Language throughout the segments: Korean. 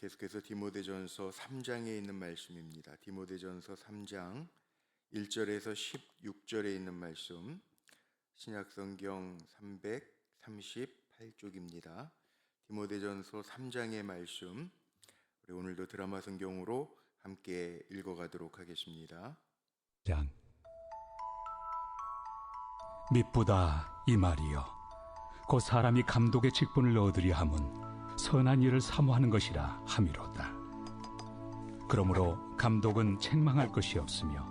계속해서 디모데전서 3장에 있는 말씀입니다. 디모데전서 3장 1절에서 16절에 있는 말씀, 신약성경 338쪽입니다. 디모데전서 3장의 말씀, 우리 오늘도 드라마 성경으로 함께 읽어가도록 하겠습니다. 장 미쁘다 이 말이여, 곧 사람이 감독의 직분을 얻으려 함은 선한 일을 사모하는 것이라 함이로다. 그러므로 감독은 책망할 것이 없으며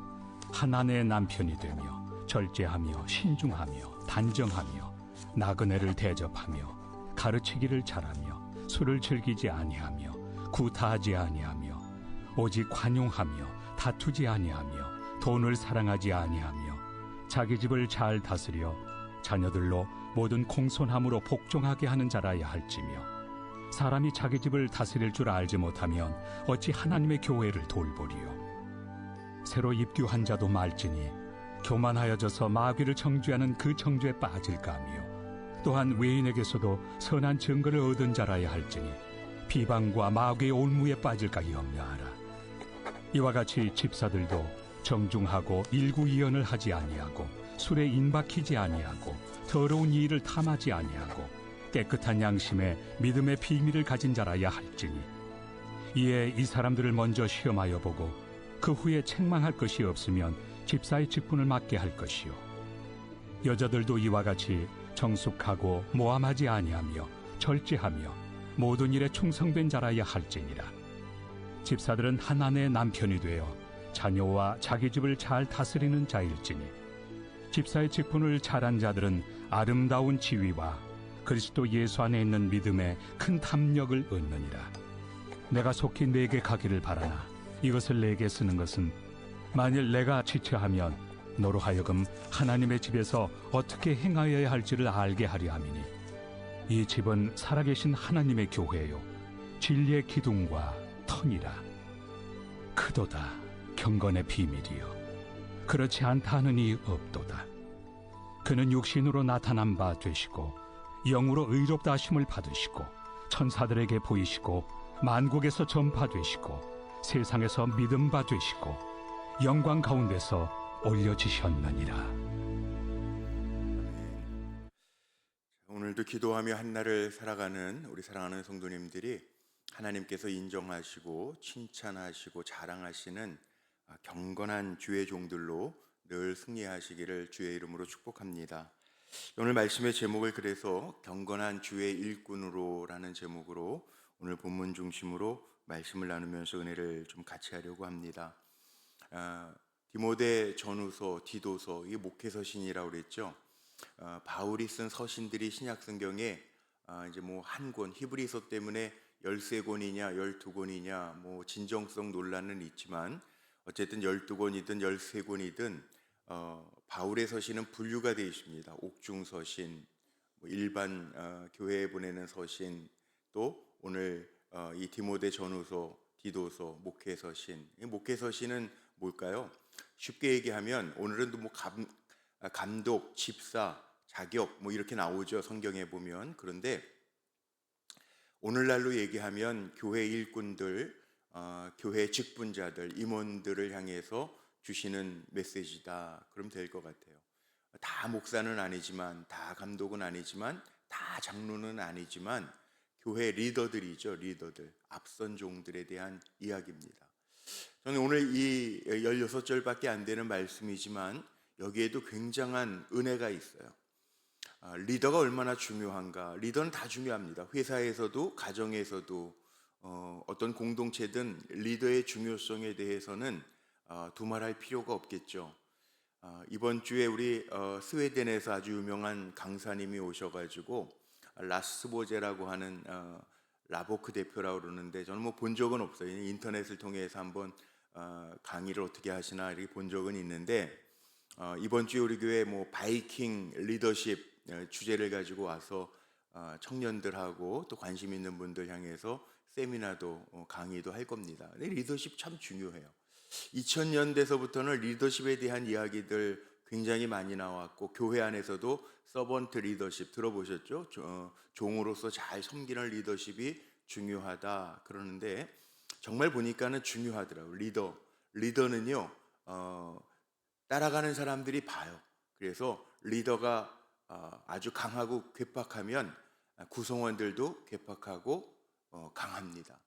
한 아내의 남편이 되며 절제하며 신중하며 단정하며 나그네를 대접하며 가르치기를 잘하며 술을 즐기지 아니하며 구타하지 아니하며 오직 관용하며 다투지 아니하며 돈을 사랑하지 아니하며 자기 집을 잘 다스려 자녀들로 모든 공손함으로 복종하게 하는 자라야 할지며, 사람이 자기 집을 다스릴 줄 알지 못하면 어찌 하나님의 교회를 돌보리요. 새로 입교한 자도 말지니 교만하여져서 마귀를 청죄하는 그 청죄에 빠질까 하며, 또한 외인에게서도 선한 증거를 얻은 자라야 할지니 비방과 마귀의 올무에 빠질까 염려하라. 이와 같이 집사들도 정중하고 일구이연을 하지 아니하고 술에 인박히지 아니하고 더러운 일을 탐하지 아니하고 깨끗한 양심에 믿음의 비밀을 가진 자라야 할지니, 이에 이 사람들을 먼저 시험하여 보고 그 후에 책망할 것이 없으면 집사의 직분을 맡게 할 것이요. 여자들도 이와 같이 정숙하고 모함하지 아니하며 절제하며 모든 일에 충성된 자라야 할지니라. 집사들은 한 아내의 남편이 되어 자녀와 자기 집을 잘 다스리는 자일지니, 집사의 직분을 잘한 자들은 아름다운 지위와 그리스도 예수 안에 있는 믿음에 큰 탐욕을 얻느니라. 내가 속히 내게 가기를 바라나 이것을 내게 쓰는 것은, 만일 내가 지체하면 너로 하여금 하나님의 집에서 어떻게 행하여야 할지를 알게 하려 함이니, 이 집은 살아계신 하나님의 교회요 진리의 기둥과 터니라. 크도다 경건의 비밀이요 그렇지 않다 하는 이 없도다. 그는 육신으로 나타난 바 되시고 영으로 의롭다 하심을 받으시고 천사들에게 보이시고 만국에서 전파되시고 세상에서 믿음 바 되시고 영광 가운데서 올려지셨느니라. 오늘도 기도하며 한날을 살아가는 우리 사랑하는 성도님들이 하나님께서 인정하시고 칭찬하시고 자랑하시는 경건한 주의 종들로 늘 승리하시기를 주의 이름으로 축복합니다. 오늘 말씀의 제목을 그래서 경건한 주의 일꾼으로 라는 제목으로 오늘 본문 중심으로 말씀을 나누면서 은혜를 좀 같이 하려고 합니다. 디모데 전후서, 디도서, 이게 목회서신이라고 그랬죠. 바울이 쓴 서신들이 신약 성경에 이제 뭐 한 권, 히브리서 때문에 13권이냐 12권이냐 뭐 진정성 논란은 있지만 어쨌든 12권이든 13권이든 바울의 서신은 분류가 되어 있습니다. 옥중 서신, 일반 교회에 보내는 서신, 또 오늘 이 디모데 전후서, 디도서, 목회 서신. 목회 서신은 뭘까요? 쉽게 얘기하면 오늘은 뭐 감독, 집사, 자격 뭐 이렇게 나오죠, 성경에 보면. 그런데 오늘날로 얘기하면 교회 일꾼들, 교회 직분자들, 임원들을 향해서 주시는 메시지다. 그럼 될 것 같아요. 다 목사는 아니지만, 다 감독은 아니지만, 다 장로는 아니지만 교회 리더들이죠. 리더들, 앞선 종들에 대한 이야기입니다. 저는 오늘 이 16절밖에 안 되는 말씀이지만 여기에도 굉장한 은혜가 있어요. 리더가 얼마나 중요한가. 리더는 다 중요합니다. 회사에서도 가정에서도 어떤 공동체든 리더의 중요성에 대해서는 두말할 필요가 없겠죠. 이번 주에 우리 스웨덴에서 아주 유명한 강사님이 오셔가지고 라스보제라고 하는 라보크 대표라고 그러는데, 저는 뭐 본 적은 없어요. 인터넷을 통해서 한번 강의를 어떻게 하시나 이렇게 본 적은 있는데, 이번 주에 우리 교회 뭐 바이킹 리더십 주제를 가지고 와서 청년들하고 또 관심 있는 분들 향해서 세미나도 강의도 할 겁니다. 근데 리더십 참 중요해요. 2000년대서부터는 리더십에 대한 이야기들 굉장히 많이 나왔고, 교회 안에서도 서번트 리더십 들어보셨죠? 종으로서 잘 섬기는 리더십이 중요하다 그러는데 정말 보니까는 중요하더라고요. 리더는요 따라가는 사람들이 봐요. 그래서 리더가 아주 강하고 괴팍하면 구성원들도 괴팍하고 강합니다.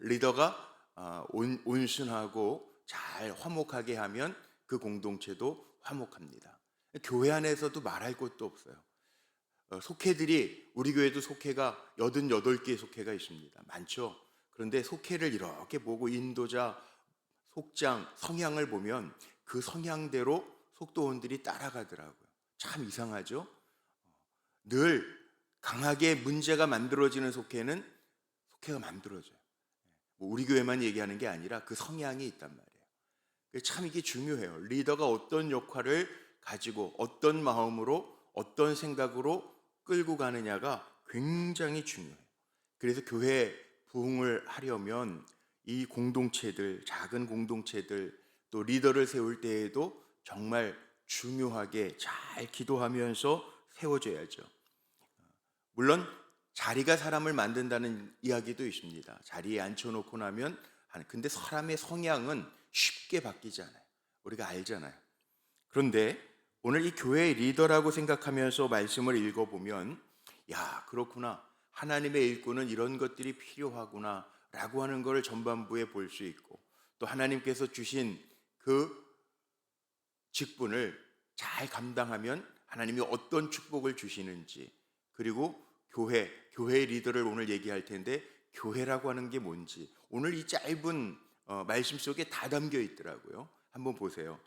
리더가 온순하고 잘 화목하게 하면 그 공동체도 화목합니다. 교회 안에서도 말할 것도 없어요. 속회들이 우리 교회도 속회가 88개의 속회가 있습니다. 많죠. 그런데 속회를 이렇게 보고 인도자, 속장, 성향을 보면 그 성향대로 속도원들이 따라가더라고요. 참 이상하죠. 늘 강하게 문제가 만들어지는 속회는 속회가 만들어져요. 우리 교회만 얘기하는 게 아니라 그 성향이 있단 말이에요. 참 이게 중요해요. 리더가 어떤 역할을 가지고 어떤 마음으로 어떤 생각으로 끌고 가느냐가 굉장히 중요해요. 그래서 교회 부흥을 하려면 이 공동체들, 작은 공동체들 또 리더를 세울 때에도 정말 중요하게 잘 기도하면서 세워줘야죠. 물론 자리가 사람을 만든다는 이야기도 있습니다. 자리에 앉혀놓고 나면 근데 사람의 성향은 쉽게 바뀌지 않아요. 우리가 알잖아요. 그런데 오늘 이 교회의 리더라고 생각하면서 말씀을 읽어보면 야 그렇구나, 하나님의 일꾼은 이런 것들이 필요하구나 라고 하는 것을 전반부에 볼 수 있고, 또 하나님께서 주신 그 직분을 잘 감당하면 하나님이 어떤 축복을 주시는지, 그리고 교회의 리더를 오늘 얘기할 텐데 교회라고 하는 게 뭔지 오늘 이 짧은 말씀 속에 다 담겨 있더라고요. 한번 보세요.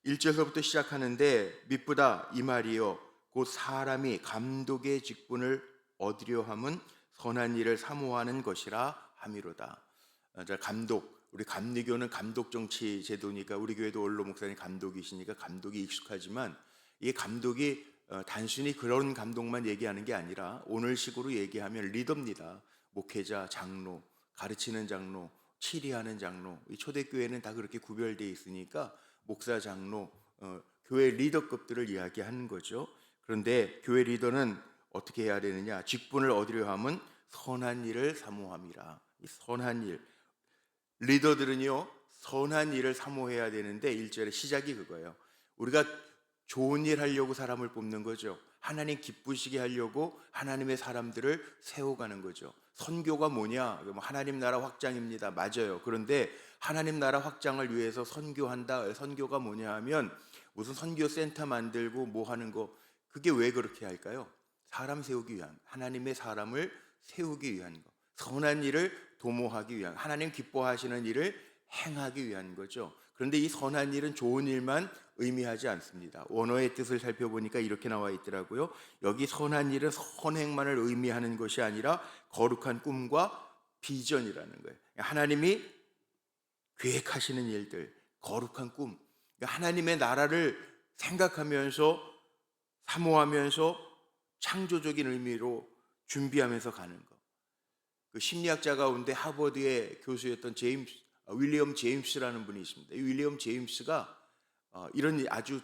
1절서부터 시작하는데 미쁘다 이 말이요 곧 사람이 감독의 직분을 얻으려 함은 선한 일을 사모하는 것이라 함이로다. 감독, 우리 감리교는 감독 정치 제도니까 우리 교회도 원로 목사님 감독이시니까 감독이 익숙하지만 이 감독이 단순히 그런 감독만 얘기하는 게 아니라 오늘식으로 얘기하면 리더입니다. 목회자, 장로, 가르치는 장로, 치리하는 장로. 이 초대교회는 다 그렇게 구별되어 있으니까 목사, 장로, 교회 리더급들을 이야기하는 거죠. 그런데 교회 리더는 어떻게 해야 되느냐? 직분을 얻으려 함은 선한 일을 사모함이라. 이 선한 일, 리더들은요 선한 일을 사모해야 되는데 1절의 시작이 그거예요. 우리가 좋은 일 하려고 사람을 뽑는 거죠. 하나님 기쁘시게 하려고 하나님의 사람들을 세워가는 거죠. 선교가 뭐냐? 하나님 나라 확장입니다. 맞아요. 그런데 하나님 나라 확장을 위해서 선교한다. 선교가 뭐냐 하면 무슨 선교 센터 만들고 뭐 하는 거, 그게 왜 그렇게 할까요? 사람 세우기 위한, 하나님의 사람을 세우기 위한 거, 선한 일을 도모하기 위한, 하나님 기뻐하시는 일을 행하기 위한 거죠. 그런데 이 선한 일은 좋은 일만 의미하지 않습니다. 원어의 뜻을 살펴보니까 이렇게 나와 있더라고요. 여기 선한 일은 선행만을 의미하는 것이 아니라 거룩한 꿈과 비전이라는 거예요. 하나님이 계획하시는 일들, 거룩한 꿈, 하나님의 나라를 생각하면서 사모하면서 창조적인 의미로 준비하면서 가는 것. 그 심리학자 가운데 하버드의 교수였던 윌리엄 제임스라는 분이 있습니다. 이 윌리엄 제임스가 이런 아주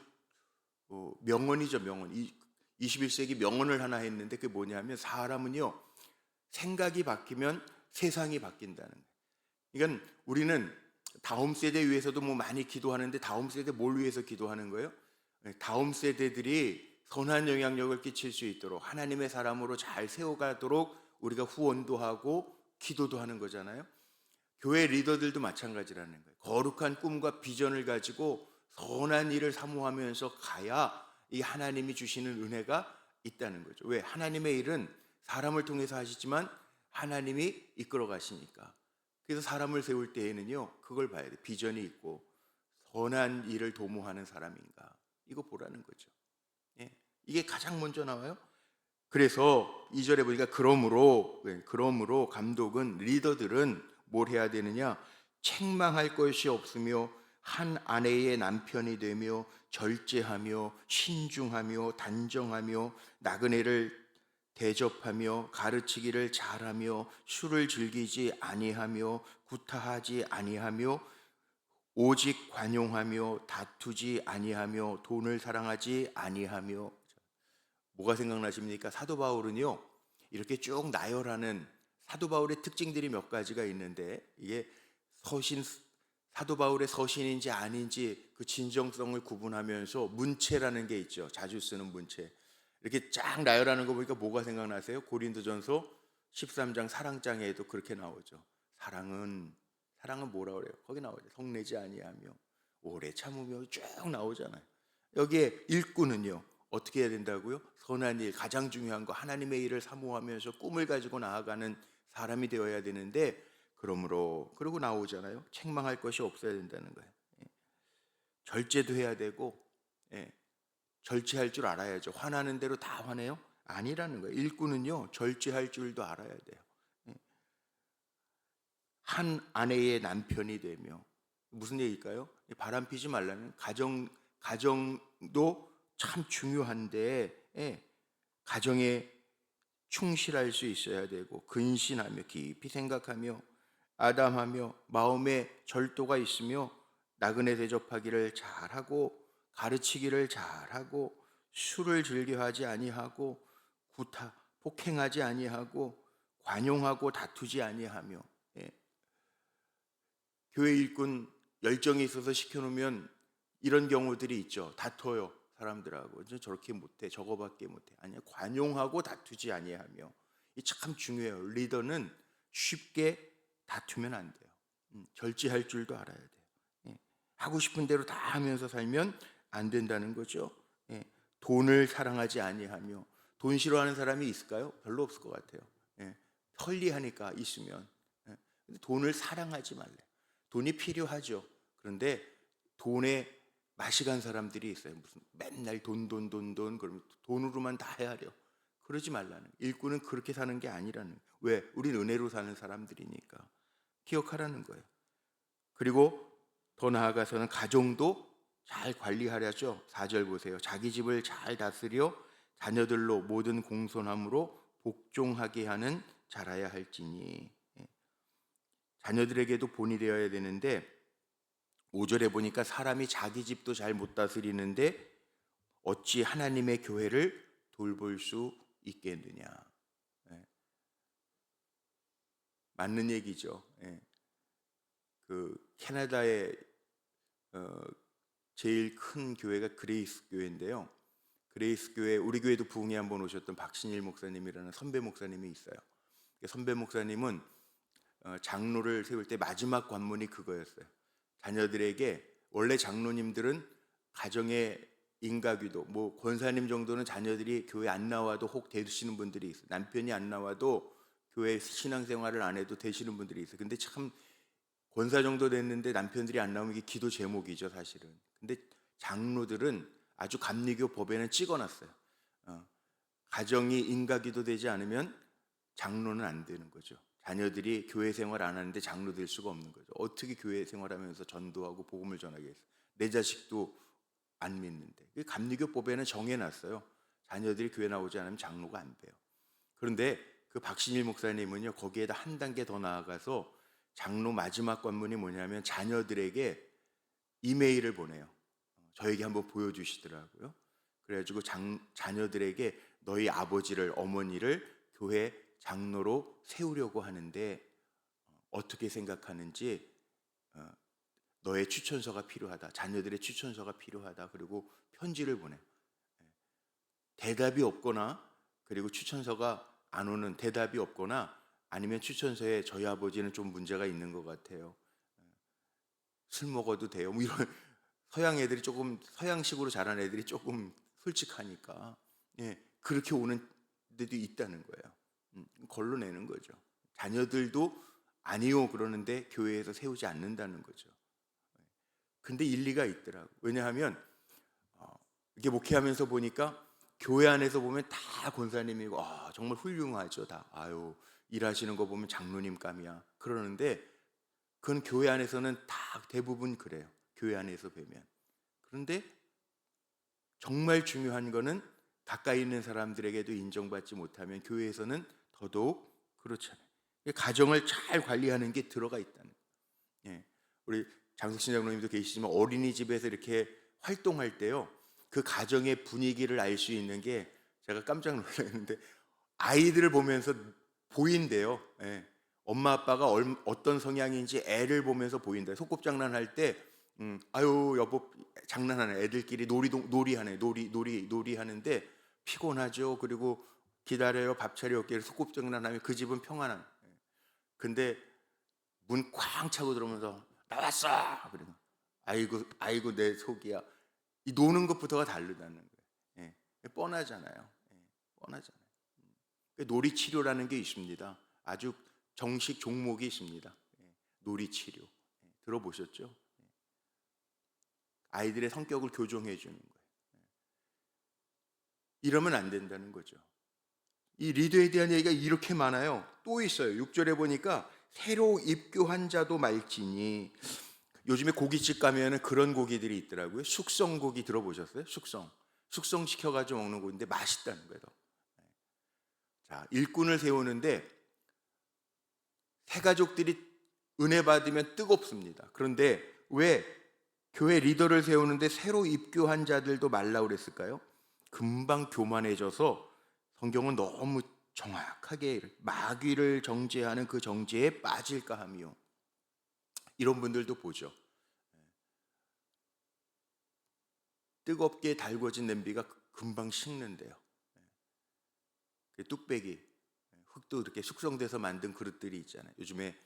명언이죠, 명언. 21세기 명언을 하나 했는데 그게 뭐냐면 사람은요 생각이 바뀌면 세상이 바뀐다는 거예요. 그러니까 우리는 다음 세대 위해서도 뭐 많이 기도하는데 다음 세대 뭘 위해서 기도하는 거예요? 다음 세대들이 선한 영향력을 끼칠 수 있도록 하나님의 사람으로 잘 세워가도록 우리가 후원도 하고 기도도 하는 거잖아요. 교회 리더들도 마찬가지라는 거예요. 거룩한 꿈과 비전을 가지고 선한 일을 사모하면서 가야 이 하나님이 주시는 은혜가 있다는 거죠. 왜? 하나님의 일은 사람을 통해서 하시지만 하나님이 이끌어 가시니까. 그래서 사람을 세울 때에는요 그걸 봐야 돼. 비전이 있고 선한 일을 도모하는 사람인가, 이거 보라는 거죠. 예. 이게 가장 먼저 나와요. 그래서 2절에 보니까 그러므로 감독은, 리더들은 뭘 해야 되느냐? 책망할 것이 없으며 한 아내의 남편이 되며 절제하며 신중하며 단정하며 나그네를 대접하며 가르치기를 잘하며 술을 즐기지 아니하며 구타하지 아니하며 오직 관용하며 다투지 아니하며 돈을 사랑하지 아니하며. 뭐가 생각나십니까? 사도 바울은요 이렇게 쭉 나열하는 사도 바울의 특징들이 몇 가지가 있는데 이게 사도 바울의 서신인지 아닌지 그 진정성을 구분하면서 문체라는 게 있죠. 자주 쓰는 문체. 이렇게 쫙 나열하는 거 보니까 뭐가 생각나세요? 고린도전서 13장 사랑장에도 그렇게 나오죠. 사랑은 뭐라 그래요? 거기 나오죠. 성내지 아니하며 오래 참으며 쭉 나오잖아요. 여기에 일꾼은요 어떻게 해야 된다고요? 선한 일, 가장 중요한 거 하나님의 일을 사모하면서 꿈을 가지고 나아가는 사람이 되어야 되는데, 그러고 나오잖아요. 책망할 것이 없어야 된다는 거예요. 절제도 해야 되고, 절제할 줄 알아야죠. 화나는 대로 다 화내요? 아니라는 거예요. 일꾼은요 절제할 줄도 알아야 돼요. 한 아내의 남편이 되며, 무슨 얘기일까요? 바람 피지 말라는 가정도 참 중요한데, 가정에 충실할 수 있어야 되고 근신하며 깊이 생각하며 아담하며 마음에 절도가 있으며 나그네 대접하기를 잘하고 가르치기를 잘하고 술을 즐겨하지 아니하고 폭행하지 아니하고 관용하고 다투지 아니하며. 교회 일꾼 열정이 있어서 시켜놓으면 이런 경우들이 있죠. 다퉈요. 사람들하고 저렇게 못해, 저거밖에 못해. 아니야, 관용하고 다투지 아니하며. 이 참 중요해요. 리더는 쉽게 다투면 안 돼요. 절제할 줄도 알아야 돼요. 하고 싶은 대로 다 하면서 살면 안 된다는 거죠. 돈을 사랑하지 아니하며. 돈 싫어하는 사람이 있을까요? 별로 없을 것 같아요. 편리하니까 있으면. 근데 돈을 사랑하지 말래요. 돈이 필요하죠. 그런데 돈에 맛이 간 사람들이 있어요. 무슨 맨날 돈 그러면 돈으로만 다 헤아려. 그러지 말라는. 일꾼은 그렇게 사는 게 아니라는. 왜? 우린 은혜로 사는 사람들이니까. 기억하라는 거예요. 그리고 더 나아가서는 가정도 잘 관리하려죠. 4절 보세요. 자기 집을 잘 다스려 자녀들로 모든 공손함으로 복종하게 하는 자라야 할지니. 자녀들에게도 본이 되어야 되는데, 5절에 보니까 사람이 자기 집도 잘 못 다스리는데 어찌 하나님의 교회를 돌볼 수 있겠느냐. 맞는 얘기죠. 그 캐나다의 제일 큰 교회가 그레이스 교회인데요. 그레이스 교회, 우리 교회도 부흥회 한번 오셨던 박신일 목사님이라는 선배 목사님이 있어요. 선배 목사님은 장로를 세울 때 마지막 관문이 그거였어요. 자녀들에게, 원래 장로님들은 가정의 인가기도, 권사님 정도는 자녀들이 교회 안 나와도 혹 되시는 분들이 있어요. 남편이 안 나와도 교회 신앙생활을 안 해도 되시는 분들이 있어요. 근데 참 권사 정도 됐는데 남편들이 안 나오면 이게 기도 제목이죠, 사실은. 근데 장로들은 아주 감리교 법에는 찍어놨어요. 가정이 인가기도 되지 않으면 장로는 안 되는 거죠. 자녀들이 교회 생활 안 하는데 장로 될 수가 없는 거죠. 어떻게 교회 생활하면서 전도하고 복음을 전하겠어요? 내 자식도 안 믿는데. 감리교법에는 정해놨어요. 자녀들이 교회 나오지 않으면 장로가 안 돼요. 그런데 그 박신일 목사님은요, 거기에다 한 단계 더 나아가서 장로 마지막 관문이 뭐냐면 자녀들에게 이메일을 보내요. 저에게 한번 보여주시더라고요. 그래가지고 자녀들에게 너희 아버지를, 어머니를 교회 장로로 세우려고 하는데 어떻게 생각하는지, 너의 추천서가 필요하다. 자녀들의 추천서가 필요하다. 그리고 편지를 보내. 대답이 없거나, 그리고 추천서가 안 오는, 대답이 없거나, 아니면 추천서에 저희 아버지는 좀 문제가 있는 것 같아요. 술 먹어도 돼요. 이런 서양 애들이 조금, 서양식으로 자란 애들이 조금 솔직하니까 그렇게 오는 데도 있다는 거예요. 걸러내는 거죠. 자녀들도 아니요 그러는데 교회에서 세우지 않는다는 거죠. 근데 일리가 있더라고. 왜냐하면 이렇게 목회하면서 보니까 교회 안에서 보면 다 권사님이고 정말 훌륭하죠. 다 일하시는 거 보면 장로님감이야 그러는데, 그건 교회 안에서는 다 대부분 그래요. 교회 안에서 뵈면. 그런데 정말 중요한 거는 가까이 있는 사람들에게도 인정받지 못하면 교회에서는 더더욱 그렇잖아요. 가정을 잘 관리하는 게 들어가 있다는 거예요. 우리 장석신 장로님도 계시지만 어린이집에서 이렇게 활동할 때요, 그 가정의 분위기를 알 수 있는 게, 제가 깜짝 놀랐는데 아이들을 보면서 보인대요. 예. 엄마 아빠가 어떤 성향인지 애를 보면서 보인다. 소꿉장난할 때 아유 여보 장난하네. 애들끼리 놀이하네. 놀이 하는데 피곤하죠. 그리고 기다려요. 밥 차려 올게. 소꿉장난하면 그 집은 평안한. 근데 문 쾅 차고 들어오면서 나왔어. 그러면 아이고 내 속이야. 이 노는 것부터가 다르다는 거예요. 예. 뻔하잖아요. 예. 뻔하잖아요. 놀이 치료라는 게 있습니다. 아주 정식 종목이 있습니다. 예. 놀이 치료. 예. 들어보셨죠? 예. 아이들의 성격을 교정해 주는 거예요. 예. 이러면 안 된다는 거죠. 이 리더에 대한 얘기가 이렇게 많아요. 또 있어요. 6절에 보니까 새로 입교한 자도 말지니, 요즘에 고깃집 가면은 그런 고기들이 있더라고요. 숙성고기 들어보셨어요? 숙성시켜가지고 먹는 고기인데 맛있다는 거예요. 자, 일꾼을 세우는데 새 가족들이 은혜 받으면 뜨겁습니다. 그런데 왜 교회 리더를 세우는데 새로 입교한 자들도 말라 그랬을까요? 금방 교만해져서 성경은 너무 정확하게 마귀를 정죄하는 그 정죄에 빠질까 하며, 이런 분들도 보죠. 뜨겁게 달궈진 냄비가 금방 식는데요. 뚝배기, 흙도 이렇게 숙성돼서 만든 그릇들이 있잖아요. 요즘에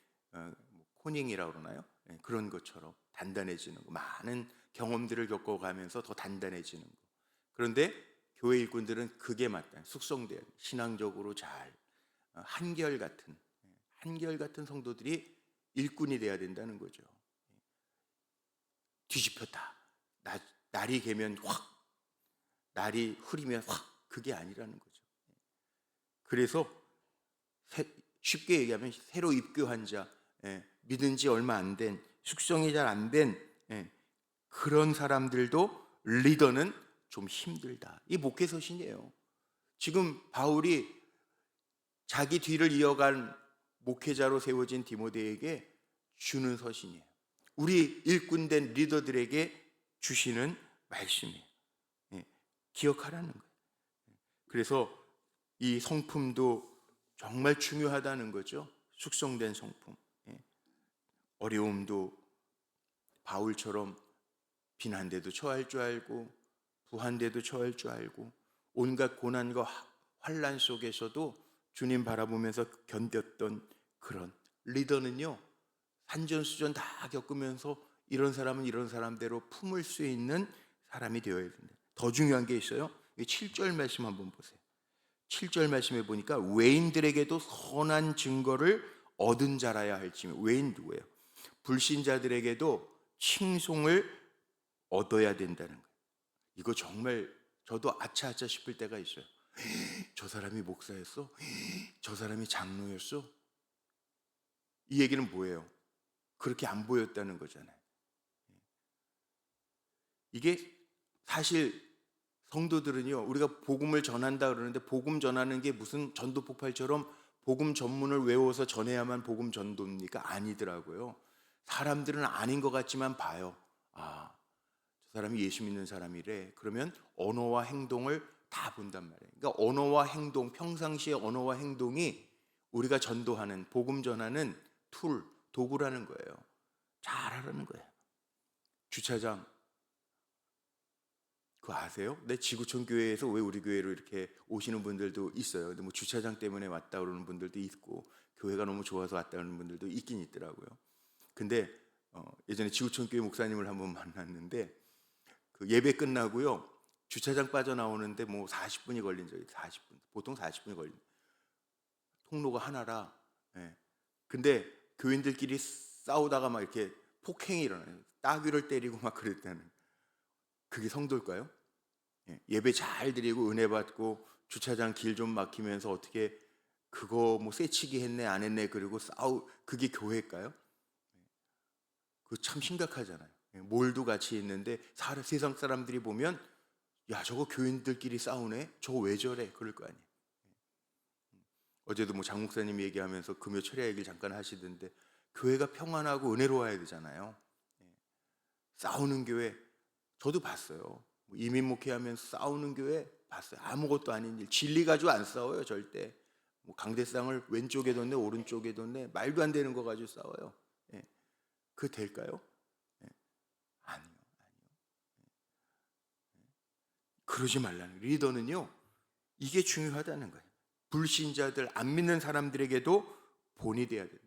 코닝이라고 그러나요? 그런 것처럼 단단해지는 거, 많은 경험들을 겪어가면서 더 단단해지는 거. 그런데 교회 일꾼들은 그게 맞다. 숙성돼야 돼. 신앙적으로 잘 한결같은 성도들이 일꾼이 돼야 된다는 거죠. 뒤집혔다. 날이 개면 확, 날이 흐리면 확, 그게 아니라는 거죠. 그래서 쉽게 얘기하면 새로 입교한 자, 믿은 지 얼마 안 된, 숙성이 잘 안 된 그런 사람들도 리더는 좀 힘들다. 이 목회 서신이에요. 지금 바울이 자기 뒤를 이어간 목회자로 세워진 디모데에게 주는 서신이에요. 우리 일꾼된 리더들에게 주시는 말씀이에요. 기억하라는 거예요. 그래서 이 성품도 정말 중요하다는 거죠. 숙성된 성품. 어려움도 바울처럼 비난대도 처할 줄 알고, 부한대도 처할 줄 알고, 온갖 고난과 환난 속에서도 주님 바라보면서 견뎠던 그런 리더는요, 산전수전 다 겪으면서 이런 사람은 이런 사람대로 품을 수 있는 사람이 되어야 된다. 더 중요한 게 있어요. 7절 말씀 한번 보세요. 7절 말씀에 보니까 외인들에게도 선한 증거를 얻은 자라야 할지. 외인 누구예요? 불신자들에게도 칭송을 얻어야 된다는 거예요. 이거 정말 저도 아차아차 싶을 때가 있어요. 저 사람이 목사였어? 저 사람이 장로였어? 이 얘기는 뭐예요? 그렇게 안 보였다는 거잖아요. 이게 사실 성도들은요, 우리가 복음을 전한다 그러는데 복음 전하는 게 무슨 전도 폭발처럼 복음 전문을 외워서 전해야만 복음 전도입니까? 아니더라고요. 사람들은 아닌 것 같지만 봐요. 아, 저 사람이 예수 믿는 사람이래. 그러면 언어와 행동을 다 본단 말이에요. 그러니까 언어와 행동, 평상시의 언어와 행동이 우리가 전도하는, 복음 전하는 도구라는 거예요. 잘하라는 거예요. 주차장, 그거 아세요? 내 지구촌 교회에서 왜 우리 교회로 이렇게 오시는 분들도 있어요. 근데 뭐 주차장 때문에 왔다 그러는 분들도 있고, 교회가 너무 좋아서 왔다 그러는 분들도 있긴 있더라고요. 근데 예전에 지구촌 교회 목사님을 한번 만났는데, 그 예배 끝나고요, 주차장 빠져나오는데 뭐 40분이 걸린 적이 40분. 보통 40분이 걸린. 통로가 하나라. 예. 근데 교인들끼리 싸우다가 막 이렇게 폭행이 일어나요. 따귀를 때리고 막 그랬다는. 그게 성도일까요? 예배 잘 드리고 은혜 받고 주차장 길 좀 막히면서 어떻게 그거 뭐 쇠치기 했네 안 했네 그리고 그게 교회일까요? 그거 참 심각하잖아요. 몰도 같이 있는데 세상 사람들이 보면 야 저거 교인들끼리 싸우네? 저거 왜 저래? 그럴 거 아니에요. 어제도 뭐 장 목사님 얘기하면서 금요 철야 얘기를 잠깐 하시던데, 교회가 평안하고 은혜로워야 되잖아요. 싸우는 교회 저도 봤어요. 이민 목회하면서 싸우는 교회 봤어요. 아무것도 아닌 일, 진리 가지고 안 싸워요 절대. 뭐 강대상을 왼쪽에 뒀네 오른쪽에 뒀네 말도 안 되는 거 가지고 싸워요. 예. 그 될까요? 예. 아니요. 그러지 말라는 거예요. 리더는요 이게 중요하다는 거예요. 불신자들 안 믿는 사람들에게도 본이 돼야 된다.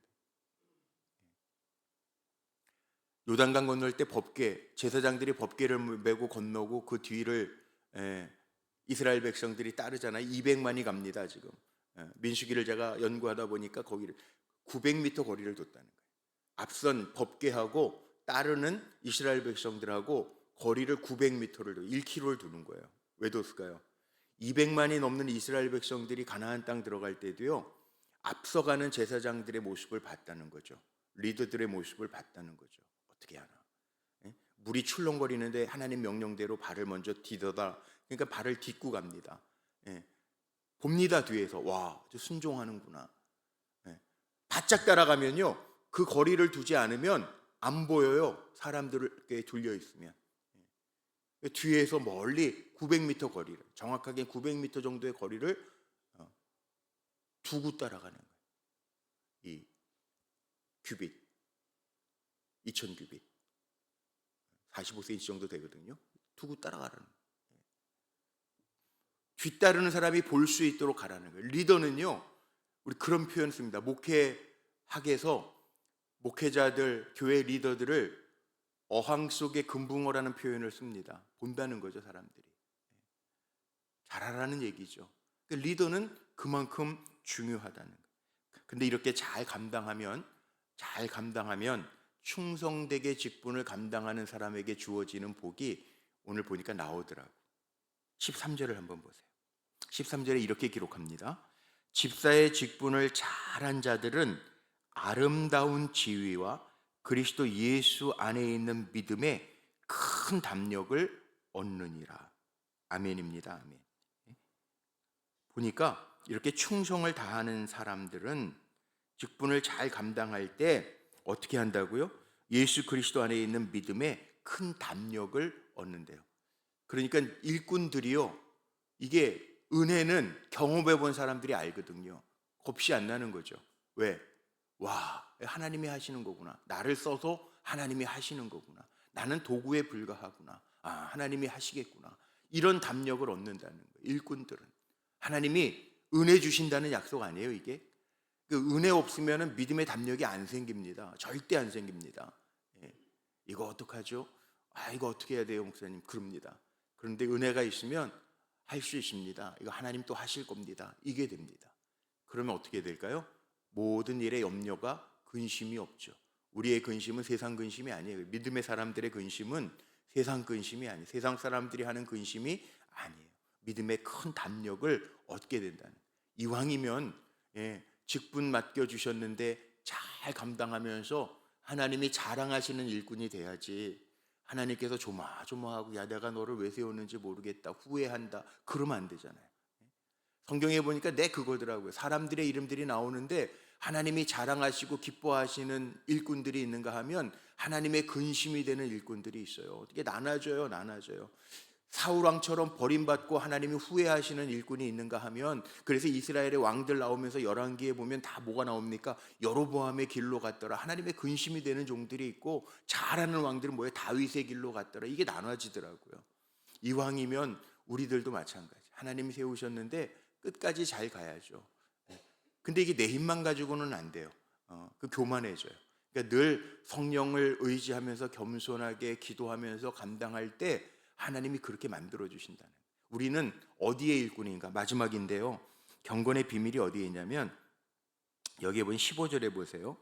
요단강 건널 때 법궤 제사장들이 법궤를 메고 건너고 그 뒤를 이스라엘 백성들이 따르잖아요. 200만이 갑니다 지금. 민수기를 제가 연구하다 보니까 거기를 900m 거리를 뒀다는 거예요. 앞선 법궤하고 따르는 이스라엘 백성들하고 거리를 900m를 1km를 두는 거예요. 왜 뒀을까요? 200만이 넘는 이스라엘 백성들이 가나안 땅 들어갈 때도요 앞서가는 제사장들의 모습을 봤다는 거죠. 리더들의 모습을 봤다는 거죠. 어떻게 하나? 물이 출렁거리는데 하나님 명령대로 발을 먼저 디뎌다. 그러니까 발을 딛고 갑니다. 봅니다 뒤에서. 와, 저 순종하는구나. 바짝 따라가면요 그 거리를 두지 않으면 안 보여요. 사람들에게 둘려 있으면. 뒤에서 멀리 900m 거리를 정확하게 900m 정도의 거리를 두고 따라가는 거예요. 이 규빗 2000규빗 45cm 정도 되거든요. 두고 따라가라는 거예요. 뒤따르는 사람이 볼 수 있도록 가라는 거예요. 리더는요 우리 그런 표현 씁니다. 목회학에서 목회자들 교회 리더들을 어항 속의 금붕어라는 표현을 씁니다. 본다는 거죠. 사람들이 잘하라는 얘기죠. 그러니까 리더는 그만큼 중요하다는 거예요. 근데 이렇게 잘 감당하면 충성되게 직분을 감당하는 사람에게 주어지는 복이 오늘 보니까 나오더라고. 13절을 한번 보세요. 13절에 이렇게 기록합니다. 집사의 직분을 잘한 자들은 아름다운 지위와 그리스도 예수 안에 있는 믿음에 큰 담력을 얻느니라. 아멘입니다. 아멘. 보니까 이렇게 충성을 다하는 사람들은 직분을 잘 감당할 때 어떻게 한다고요? 예수 그리스도 안에 있는 믿음에 큰 담력을 얻는데요. 그러니까 일꾼들이요 이게 은혜는 경험해 본 사람들이 알거든요. 겁이 안 나는 거죠. 왜? 와, 하나님이 하시는 거구나. 나를 써서 하나님이 하시는 거구나. 나는 도구에 불과하구나. 아, 하나님이 하시겠구나. 이런 담력을 얻는다는 거예요. 일꾼들은 하나님이 은혜 주신다는 약속 아니에요. 이게 그 은혜 없으면 믿음의 담력이 안 생깁니다. 절대 안 생깁니다. 이거 어떡하죠? 아, 이거 어떻게 해야 돼요, 목사님? 그럽니다. 그런데 은혜가 있으면 할 수 있습니다. 이거 하나님 또 하실 겁니다. 이게 됩니다. 그러면 어떻게 될까요? 모든 일에 염려가 근심이 없죠. 우리의 근심은 세상 근심이 아니에요. 믿음의 사람들의 근심은 세상 근심이 아니에요. 세상 사람들이 하는 근심이 아니에요. 믿음의 큰 담력을 얻게 된다는. 이왕이면 직분 맡겨주셨는데 잘 감당하면서 하나님이 자랑하시는 일꾼이 돼야지. 하나님께서 조마조마하고 야 내가 너를 왜 세웠는지 모르겠다 후회한다 그러면 안 되잖아요. 성경에 보니까 그거더라고요. 사람들의 이름들이 나오는데 하나님이 자랑하시고 기뻐하시는 일꾼들이 있는가 하면 하나님의 근심이 되는 일꾼들이 있어요. 어떻게 나눠줘요. 사울왕처럼 버림받고 하나님이 후회하시는 일꾼이 있는가 하면 그래서 이스라엘의 왕들 나오면서 열왕기에 보면 다 뭐가 나옵니까? 여로보암의 길로 갔더라. 하나님의 근심이 되는 종들이 있고 잘하는 왕들은 뭐예요? 다윗의 길로 갔더라. 이게 나눠지더라고요. 이왕이면 우리들도 마찬가지. 하나님이 세우셨는데 끝까지 잘 가야죠. 근데 이게 내 힘만 가지고는 안 돼요. 그 교만해져요. 그러니까 늘 성령을 의지하면서 겸손하게 기도하면서 감당할 때 하나님이 그렇게 만들어 주신다는. 우리는 어디의 일꾼인가? 마지막인데요. 경건의 비밀이 어디에 있냐면 여기에 보면 15절에 보세요.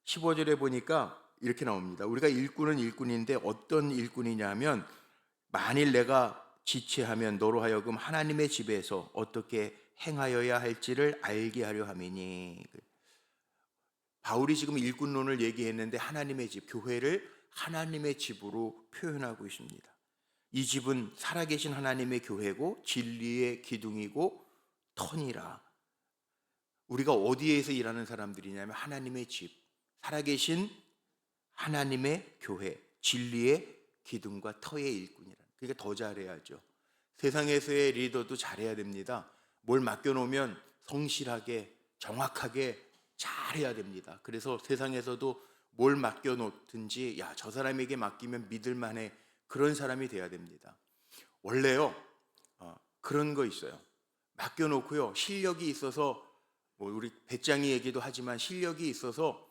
15절에 보니까 이렇게 나옵니다. 우리가 일꾼은 일꾼인데 어떤 일꾼이냐면 만일 내가 지체하면 너로 하여금 하나님의 집에서 어떻게 행하여야 할지를 알게 하려 함이니. 바울이 지금 일꾼론을 얘기했는데 하나님의 집, 교회를 하나님의 집으로 표현하고 있습니다. 이 집은 살아계신 하나님의 교회고 진리의 기둥이고 터니라. 우리가 어디에서 일하는 사람들이냐면 하나님의 집, 살아계신 하나님의 교회, 진리의 기둥과 터의 일꾼이라. 그러니까 더 잘해야죠. 세상에서의 리더도 잘해야 됩니다. 뭘 맡겨놓으면 성실하게 정확하게 잘해야 됩니다. 그래서 세상에서도 뭘 맡겨놓든지 저 사람에게 맡기면 믿을만해, 그런 사람이 돼야 됩니다. 원래요 그런 거 있어요. 맡겨놓고요 실력이 있어서, 우리 배짱이 얘기도 하지만 실력이 있어서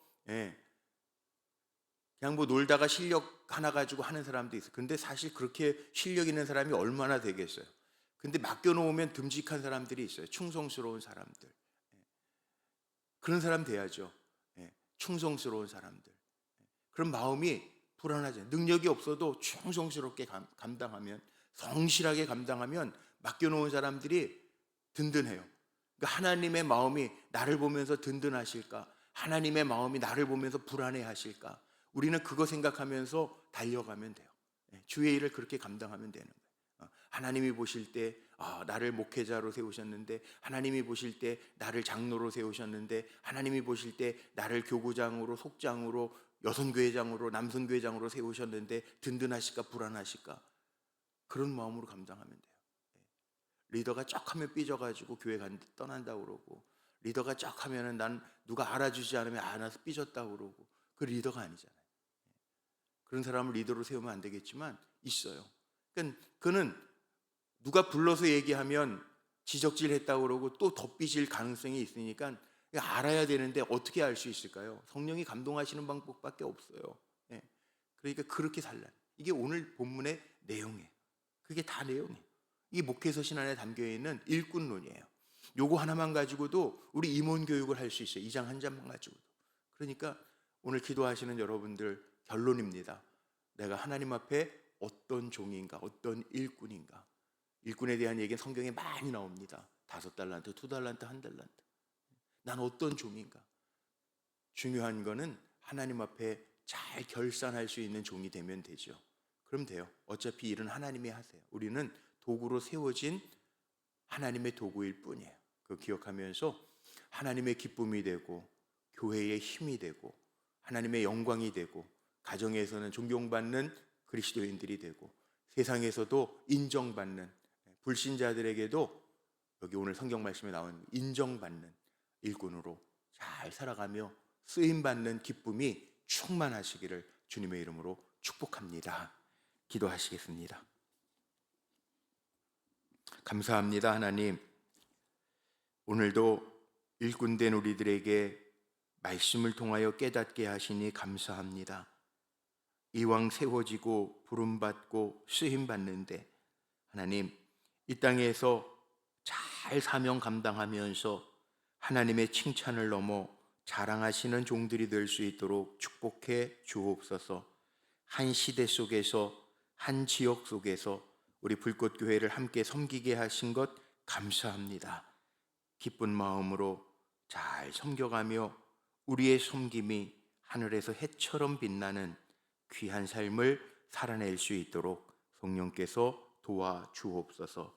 그냥 놀다가 실력 하나 가지고 하는 사람도 있어요. 근데 사실 그렇게 실력 있는 사람이 얼마나 되겠어요. 근데 맡겨놓으면 듬직한 사람들이 있어요. 충성스러운 사람들. 그런 사람 돼야죠. 충성스러운 사람들. 그런 마음이 불안하죠. 능력이 없어도 충성스럽게 감당하면, 성실하게 감당하면 맡겨놓은 사람들이 든든해요. 그러니까 하나님의 마음이 나를 보면서 든든하실까? 하나님의 마음이 나를 보면서 불안해하실까? 우리는 그거 생각하면서 달려가면 돼요. 주의 일을 그렇게 감당하면 되는 거예요. 하나님이 보실 때 나를 목회자로 세우셨는데, 하나님이 보실 때 나를 장로로 세우셨는데, 하나님이 보실 때 나를 교구장으로, 속장으로, 여성교회장으로, 남성교회장으로 세우셨는데 든든하실까 불안하실까? 그런 마음으로 감당하면 돼요. 리더가 쩍 하면 삐져가지고 교회 떠난다고 그러고, 리더가 쩍 하면은 난 누가 알아주지 않으면 나서 삐졌다고 그러고, 그 리더가 아니잖아요. 그런 사람을 리더로 세우면 안 되겠지만 있어요. 그러니까 그는 누가 불러서 얘기하면 지적질했다고 그러고 또 더 삐질 가능성이 있으니까 알아야 되는데 어떻게 알 수 있을까요? 성령이 감동하시는 방법밖에 없어요. 그러니까 그렇게 살라. 이게 오늘 본문의 내용이에요. 그게 다 내용이에요. 이 목회서 신안에 담겨 있는 일꾼론이에요. 요거 하나만 가지고도 우리 임원 교육을 할 수 있어요. 이 장 한 장만 가지고도. 그러니까 오늘 기도하시는 여러분들 결론입니다. 내가 하나님 앞에 어떤 종인가, 어떤 일꾼인가. 일꾼에 대한 얘기는 성경에 많이 나옵니다. 5달란트, 2달란트, 1달란트. 난 어떤 종인가. 중요한 거는 하나님 앞에 잘 결산할 수 있는 종이 되면 되죠. 그럼 돼요. 어차피 일은 하나님이 하세요. 우리는 도구로 세워진 하나님의 도구일 뿐이에요. 그거 기억하면서 하나님의 기쁨이 되고, 교회의 힘이 되고, 하나님의 영광이 되고, 가정에서는 존경받는 그리스도인들이 되고, 세상에서도 인정받는, 불신자들에게도 여기 오늘 성경 말씀에 나온 인정받는 일꾼으로 잘 살아가며 쓰임받는 기쁨이 충만하시기를 주님의 이름으로 축복합니다. 기도하시겠습니다. 감사합니다. 하나님, 오늘도 일꾼된 우리들에게 말씀을 통하여 깨닫게 하시니 감사합니다. 이왕 세워지고 부름받고 쓰임받는데 하나님, 이 땅에서 잘 사명 감당하면서 하나님의 칭찬을 넘어 자랑하시는 종들이 될 수 있도록 축복해 주옵소서. 한 시대 속에서, 한 지역 속에서 우리 불꽃교회를 함께 섬기게 하신 것 감사합니다. 기쁜 마음으로 잘 섬겨가며 우리의 섬김이 하늘에서 해처럼 빛나는 귀한 삶을 살아낼 수 있도록 성령께서 도와주옵소서.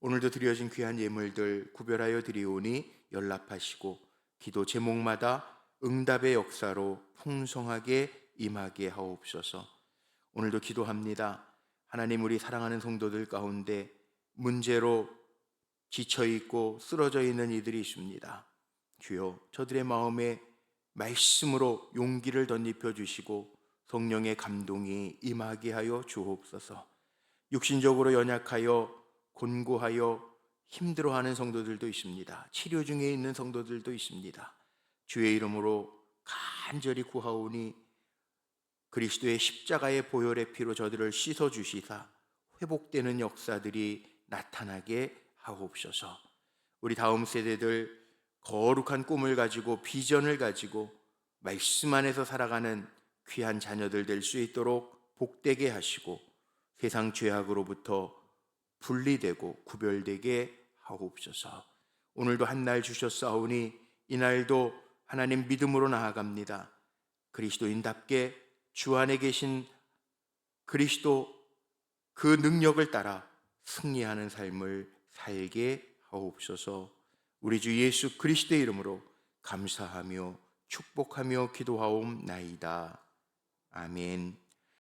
오늘도 드려진 귀한 예물들 구별하여 드리오니 연락하시고 기도 제목마다 응답의 역사로 풍성하게 임하게 하옵소서. 오늘도 기도합니다. 하나님, 우리 사랑하는 성도들 가운데 문제로 지쳐있고 쓰러져 있는 이들이 있습니다. 주여, 저들의 마음에 말씀으로 용기를 덧입혀 주시고 성령의 감동이 임하게 하여 주옵소서. 육신적으로 연약하여 곤고하여 힘들어하는 성도들도 있습니다. 치료 중에 있는 성도들도 있습니다. 주의 이름으로 간절히 구하오니 그리스도의 십자가의 보혈의 피로 저들을 씻어주시사 회복되는 역사들이 나타나게 하옵소서. 우리 다음 세대들 거룩한 꿈을 가지고 비전을 가지고 말씀 안에서 살아가는 귀한 자녀들 될 수 있도록 복되게 하시고 세상 죄악으로부터 분리되고 구별되게 하옵소서. 오늘도 한 날 주셨사오니 이날도 하나님 믿음으로 나아갑니다. 그리스도인답게 주 안에 계신 그리스도 그 능력을 따라 승리하는 삶을 살게 하옵소서. 우리 주 예수 그리스도의 이름으로 감사하며 축복하며 기도하옵나이다. 아멘.